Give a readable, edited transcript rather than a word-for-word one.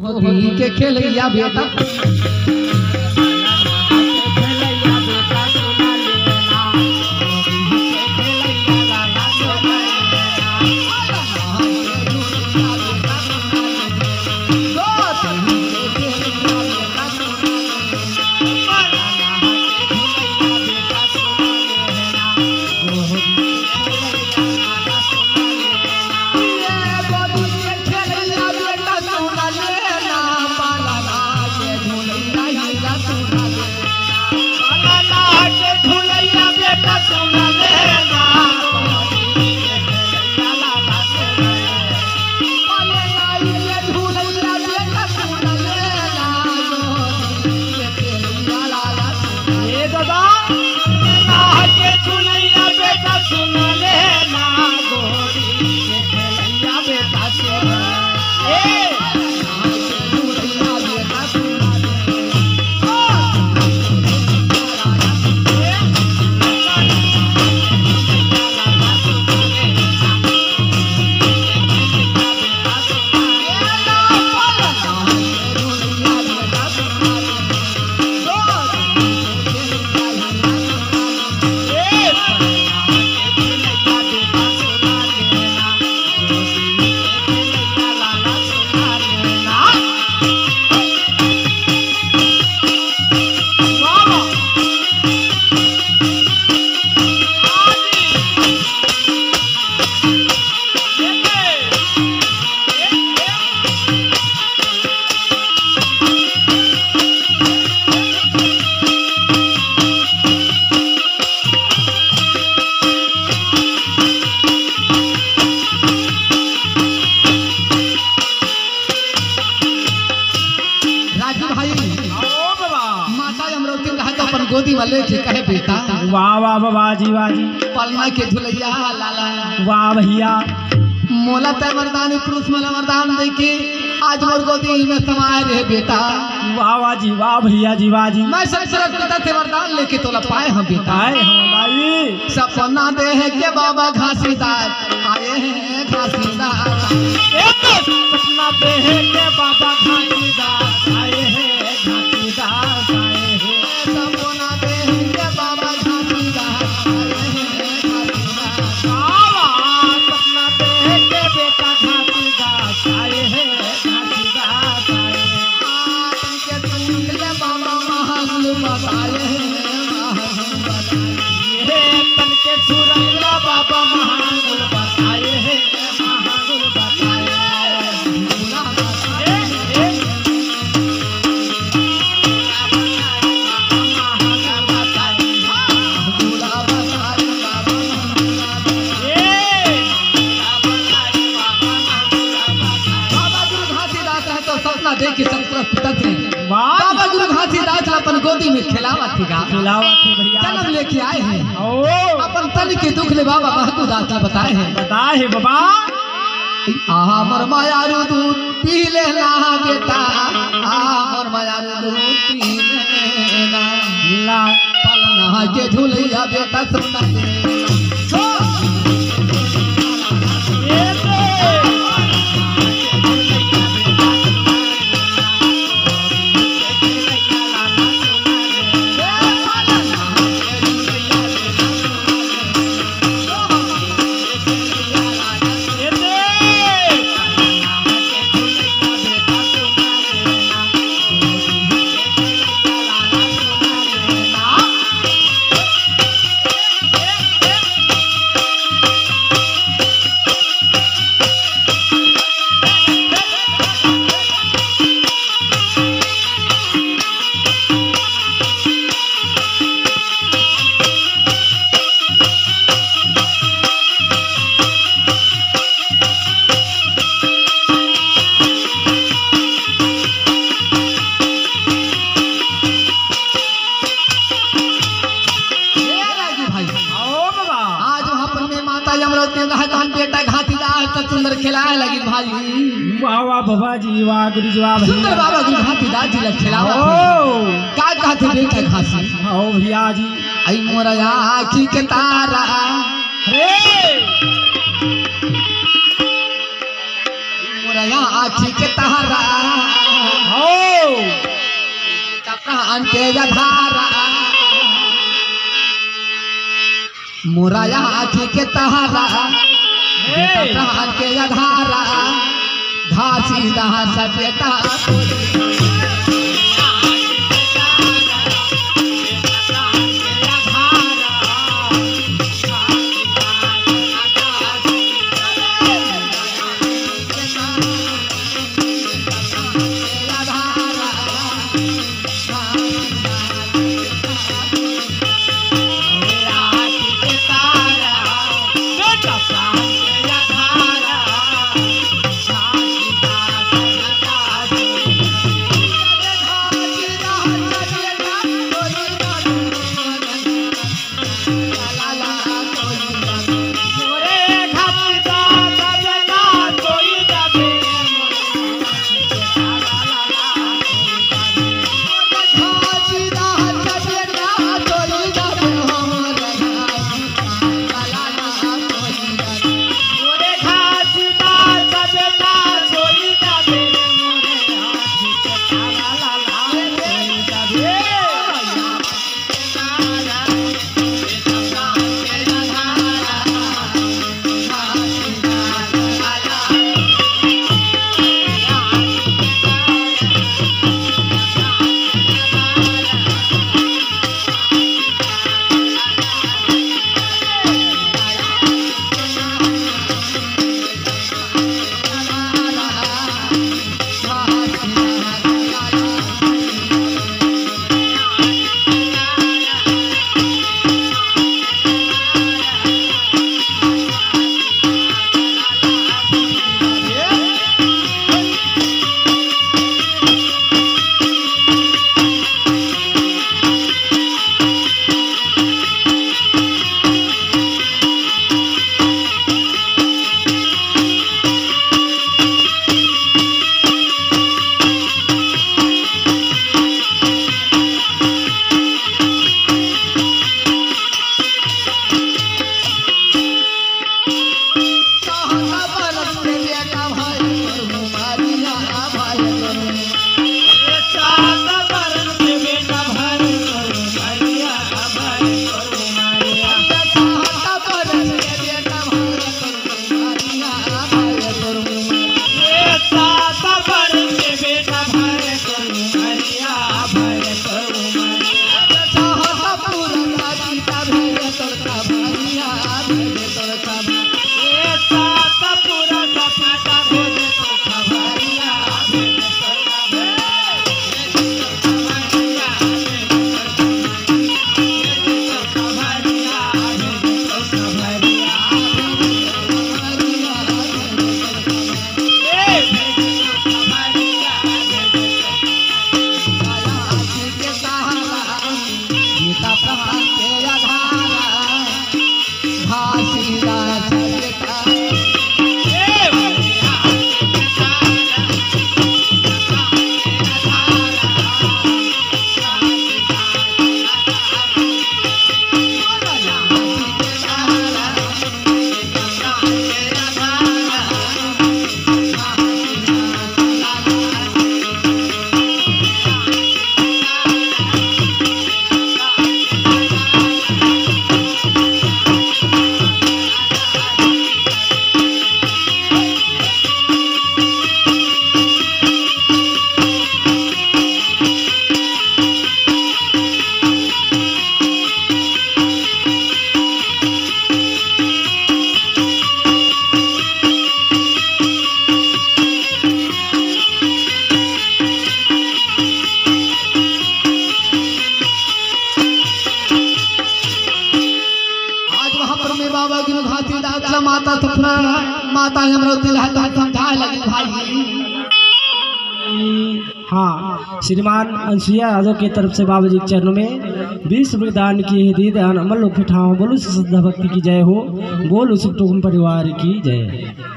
होली के खेलैया बेटा गोदी वाले के कहे बेटा वाह वाह बाबा जी वाह जी पलना के झुलैया लाला वाह भैया मोला तय वरदान पुरुष मला वरदान दे के आज मोर गोदी में समाये रहे बेटा वाह वाह जी वाह भैया जी वाह जी मैं सब पिता से वरदान लेके तोला पाए हम बेटा आए हम भाई सपना दे है के बाबा घासीदार आए हैं घासीदार सपना दे है के बाबा घासीदार आए हैं घासीदार आए हैं सपना दे है के बाबा घासीदार आए हैं घासीदार सपना दे है के बेटा घासीदार आए हैं घासीदार आए हैं के बाबा महागुरु बताए हैं तन के सुरंगा बाबा महागुरु बताए हैं महागुरु बताए देख बाबा गुरु घासीदास अपन गोदी में खिलावत थी भैया जन्म लेके आए हैं अपन तन के दुख ले बाबा महबूदास बताए हैं बताए बाबा हमर मायारू दूध पी लेना बेटा हमर मायारू दूध पी लेना पलना के झूलैया बेटा सुना बेटा घासीदास सुंदर खिलाए लगी भाई वाह वाह बाबा जी वाह गुरु जी वाह सुंदर बाबा गुरु घासीदास जी खिलावा का कहते बेटा घासी ओ भैया जी आई मोरा आँखी के तारा मोरा आँखी के तारा प्राण के धारा मोराया आँखी के तहारा बेटा प्राण के धारा घासी दहा सपेटा माता सपना माता हमरा दिल है तो समझाए लगी भाई। हाँ, श्रीमान अंशिया यादव की तरफ से बाबा जी के चरणों में 20 रुपये दान की हदीद अमल लोग ठाव बोलो श्रद्धा भक्ति की जय हो, बोलो सुख परिवार की जय।